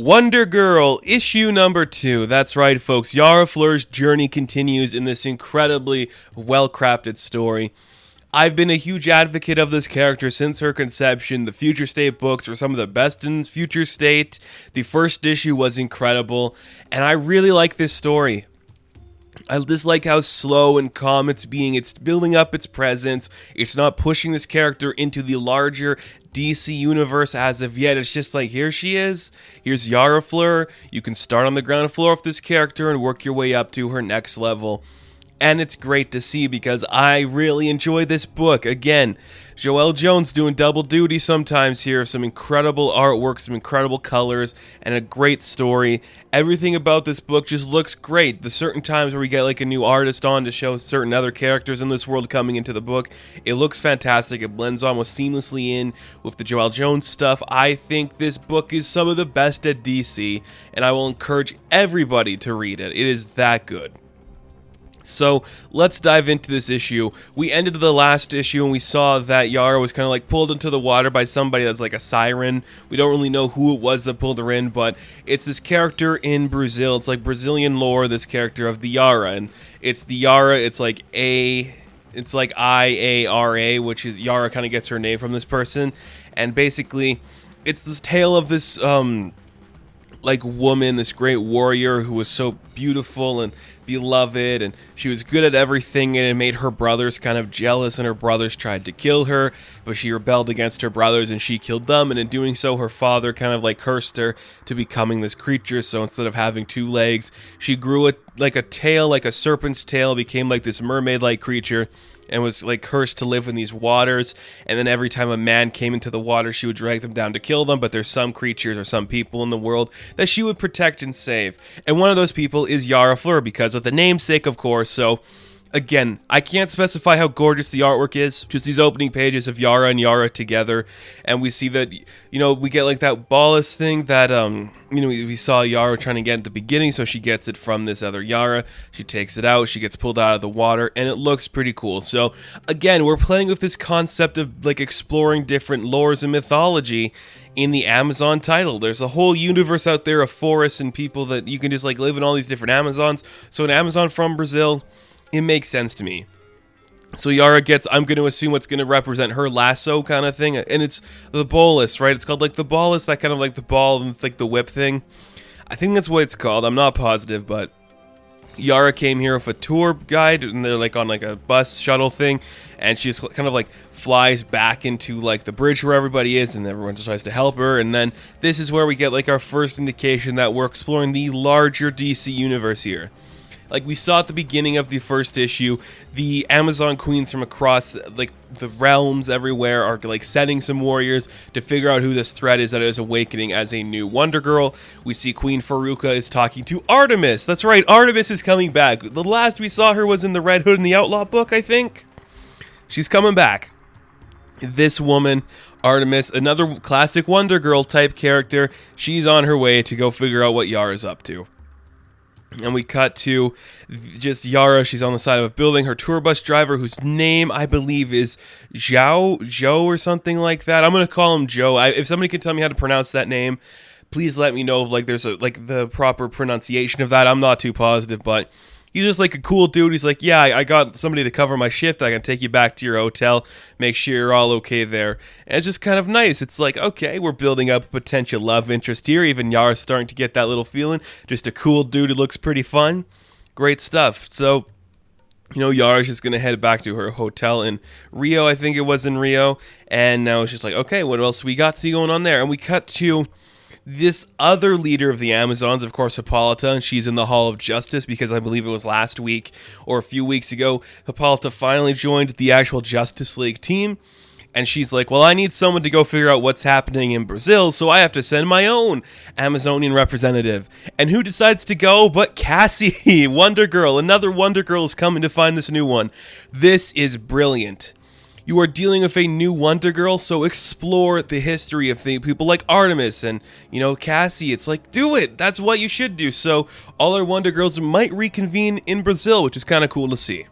Wonder Girl, issue number 2. That's right, folks. Yara Flor's journey continues in this incredibly well-crafted story. I've been a huge advocate of this character since her conception. The Future State books were some of the best in Future State. The first issue was incredible, and I really like this story. I just like how slow and calm it's being. It's building up its presence. It's not pushing this character into the larger DC universe as of yet. It's just like, here she is. Here's Yara Flor. You can start on the ground floor of this character and work your way up to her next level. And it's great to see because I really enjoy this book. Again, Joelle Jones doing double duty sometimes here. Some incredible artwork, some incredible colors, and a great story. Everything about this book just looks great. The certain times where we get like a new artist on to show certain other characters in this world coming into the book, it looks fantastic. It blends almost seamlessly in with the Joelle Jones stuff. I think this book is some of the best at DC, and I will encourage everybody to read it. It is that good. So let's dive into this issue. We ended the last issue and we saw that Yara was kind of like pulled into the water by somebody that's like a siren. We don't really know who it was that pulled her in, but it's this character in Brazil. It's like Brazilian lore, this character of the Yara. And it's the Yara, it's like IARA, which is Yara kind of gets her name from this person. And basically, it's this tale of this like woman, this great warrior who was so beautiful and beloved, and she was good at everything, and it made her brothers kind of jealous, and her brothers tried to kill her, but she rebelled against her brothers and she killed them, and in doing so her father kind of like cursed her to becoming this creature. So instead of having 2 legs, she grew like a tail, like a serpent's tail, became like this mermaid-like creature, and was like cursed to live in these waters. And then every time a man came into the water, she would drag them down to kill them. But there's some creatures or some people in the world that she would protect and save. And one of those people is Yara Flor, because of the namesake, of course. So again, I can't specify how gorgeous the artwork is. Just these opening pages of Yara and Yara together, and we see that, you know, we get like that ballast thing that we saw Yara trying to get at the beginning. So she gets it from this other Yara. She takes it out. She gets pulled out of the water, and it looks pretty cool. So again, we're playing with this concept of like exploring different lores and mythology in the Amazon title. There's a whole universe out there of forests and people that you can just like live in all these different Amazons. So an Amazon from Brazil, it makes sense to me. So Yara gets, I'm going to assume what's going to represent her lasso kind of thing, and it's the bolus, right? It's called like the bolus, that kind of like the ball and like the whip thing. I think that's what it's called. I'm not positive, but Yara came here with a tour guide, and they're like on like a bus shuttle thing, and she's kind of like flies back into like the bridge where everybody is, and everyone just tries to help her. And then this is where we get like our first indication that we're exploring the larger DC universe here. Like we saw at the beginning of the first issue, the Amazon queens from across like the realms everywhere are like setting some warriors to figure out who this threat is that is awakening as a new Wonder Girl. We see Queen Faruka is talking to Artemis. That's right, Artemis is coming back. The last we saw her was in the Red Hood and the Outlaw book, I think. She's coming back. This woman, Artemis, another classic Wonder Girl type character, she's on her way to go figure out what Yara's up to. And we cut to just Yara. She's on the side of a building. Her tour bus driver, whose name I believe is Joe or something like that. I'm going to call him Joe. If somebody can tell me how to pronounce that name, please let me know if like there's the proper pronunciation of that. I'm not too positive, but he's just like a cool dude. He's like, yeah, I got somebody to cover my shift. I can take you back to your hotel, make sure you're all okay there. And it's just kind of nice. It's like, okay, we're building up a potential love interest here. Even Yara's starting to get that little feeling. Just a cool dude who looks pretty fun. Great stuff. So, you know, Yara's just going to head back to her hotel in Rio. I think it was in Rio. And now it's just like, okay, what else we got to see going on there? And we cut to this other leader of the Amazons, of course, Hippolyta, and she's in the Hall of Justice because I believe it was last week or a few weeks ago, Hippolyta finally joined the actual Justice League team, and she's like, well, I need someone to go figure out what's happening in Brazil, so I have to send my own Amazonian representative. And who decides to go but Cassie, Wonder Girl. Another Wonder Girl is coming to find this new one. This is brilliant. You are dealing with a new Wonder Girl, so explore the history of people like Artemis and, you know, Cassie. It's like, do it. That's what you should do. So all our Wonder Girls might reconvene in Brazil, which is kind of cool to see.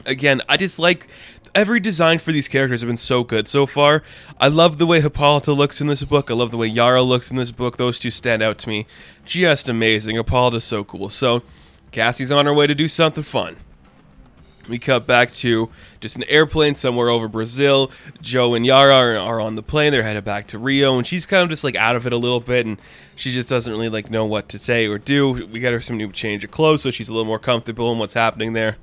Again, I just like every design for these characters have been so good so far. I love the way Hippolyta looks in this book. I love the way Yara looks in this book. Those two stand out to me. Just amazing. Hippolyta's so cool. So Cassie's on her way to do something fun. We cut back to just an airplane somewhere over Brazil. Joe and Yara are on the plane. They're headed back to Rio, and she's kind of just like out of it a little bit, and she just doesn't really like know what to say or do. We got her some new change of clothes, so she's a little more comfortable in what's happening there.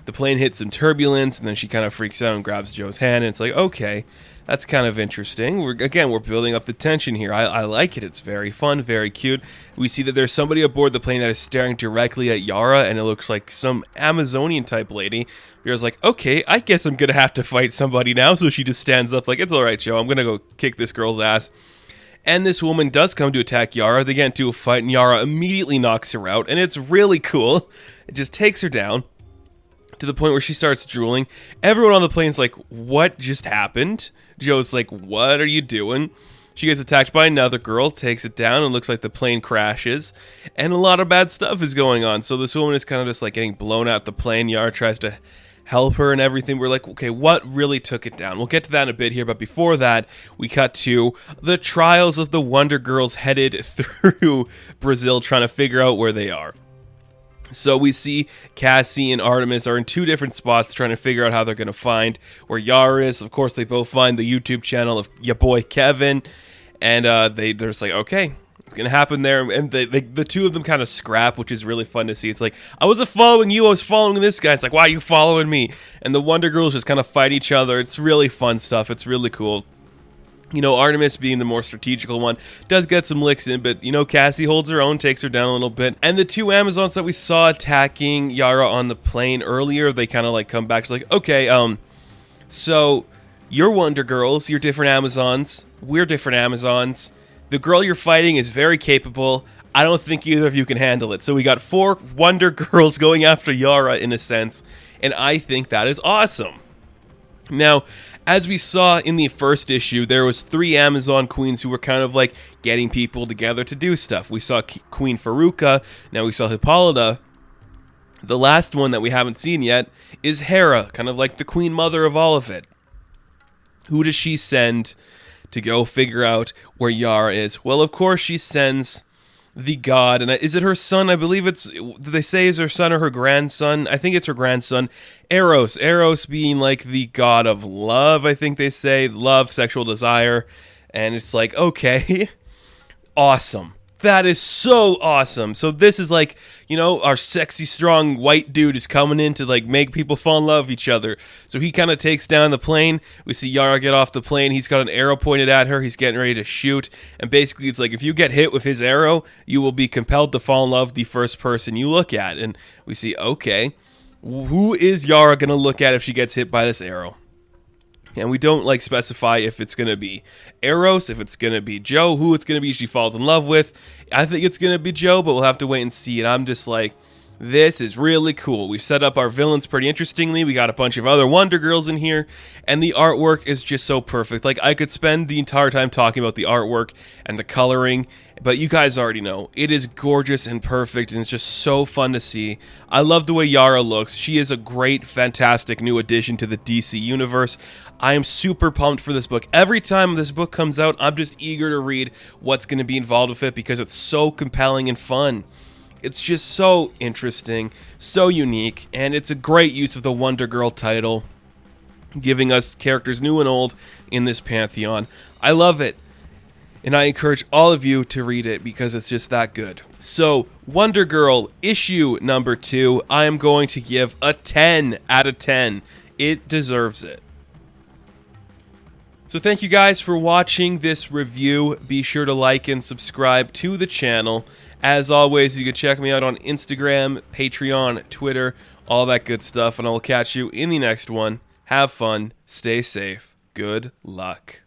The plane hits some turbulence, and then she kind of freaks out and grabs Joe's hand, and it's like, okay, that's kind of interesting. We're building up the tension here. I like it. It's very fun, very cute. We see that there's somebody aboard the plane that is staring directly at Yara, and it looks like some Amazonian-type lady. Yara's like, okay, I guess I'm going to have to fight somebody now, so she just stands up like, it's all right, Joe. I'm going to go kick this girl's ass. And this woman does come to attack Yara. They get into a fight, and Yara immediately knocks her out, and it's really cool. It just takes her down to the point where she starts drooling. Everyone on the plane's like, what just happened? Joe's like, what are you doing? She gets attacked by another girl, takes it down, and looks like the plane crashes. And a lot of bad stuff is going on. So this woman is kind of just like getting blown out the plane. Yara tries to help her and everything. We're like, okay, what really took it down? We'll get to that in a bit here, but before that, we cut to the trials of the Wonder Girls headed through Brazil, trying to figure out where they are. So we see Cassie and Artemis are in two different spots trying to figure out how they're going to find where Yara is. Of course, they both find the YouTube channel of your boy Kevin, and they're just like, okay, it's going to happen there. And the two of them kind of scrap, which is really fun to see. It's like, I wasn't following you, I was following this guy. It's like, why are you following me? And the Wonder Girls just kind of fight each other. It's really fun stuff. It's really cool. You know, Artemis, being the more strategical one, does get some licks in, but, you know, Cassie holds her own, takes her down a little bit. And the two Amazons that we saw attacking Yara on the plane earlier, they kind of, like, come back. It's like, okay, so you're Wonder Girls, you're different Amazons, we're different Amazons. The girl you're fighting is very capable. I don't think either of you can handle it. So we got 4 Wonder Girls going after Yara, in a sense, and I think that is awesome. Now, as we saw in the first issue, there was 3 Amazon queens who were kind of like getting people together to do stuff. We saw Queen Faruka, now we saw Hippolyta. The last one that we haven't seen yet is Hera, kind of like the queen mother of all of it. Who does she send to go figure out where Yara is? Well, of course she sends the god, and is it her son? I believe it's, did they say is her son or her grandson? I think it's her grandson, Eros. Eros being like the god of love, I think they say, love, sexual desire, and it's like, okay, awesome. That is so awesome. So this is like, you know, our sexy, strong white dude is coming in to like make people fall in love with each other. So he kind of takes down the plane. We see Yara get off the plane. He's got an arrow pointed at her. He's getting ready to shoot. And basically it's like, if you get hit with his arrow, you will be compelled to fall in love with the first person you look at. And we see, okay, who is Yara going to look at if she gets hit by this arrow? And we don't like specify if it's going to be Eros, if it's going to be Joe, who it's going to be she falls in love with. I think it's going to be Joe, but we'll have to wait and see. And I'm just like, this is really cool. We set up our villains pretty interestingly. We got a bunch of other Wonder Girls in here, and the artwork is just so perfect. Like, I could spend the entire time talking about the artwork and the coloring, but you guys already know. It is gorgeous and perfect, and it's just so fun to see. I love the way Yara looks. She is a great, fantastic new addition to the DC universe. I am super pumped for this book. Every time this book comes out, I'm just eager to read what's going to be involved with it because it's so compelling and fun. It's just so interesting, so unique, and it's a great use of the Wonder Girl title, giving us characters new and old in this pantheon. I love it, and I encourage all of you to read it because it's just that good. So, Wonder Girl issue number 2, I am going to give a 10 out of 10. It deserves it. So thank you guys for watching this review. Be sure to like and subscribe to the channel. As always, you can check me out on Instagram, Patreon, Twitter, all that good stuff, and I will catch you in the next one. Have fun, stay safe, good luck.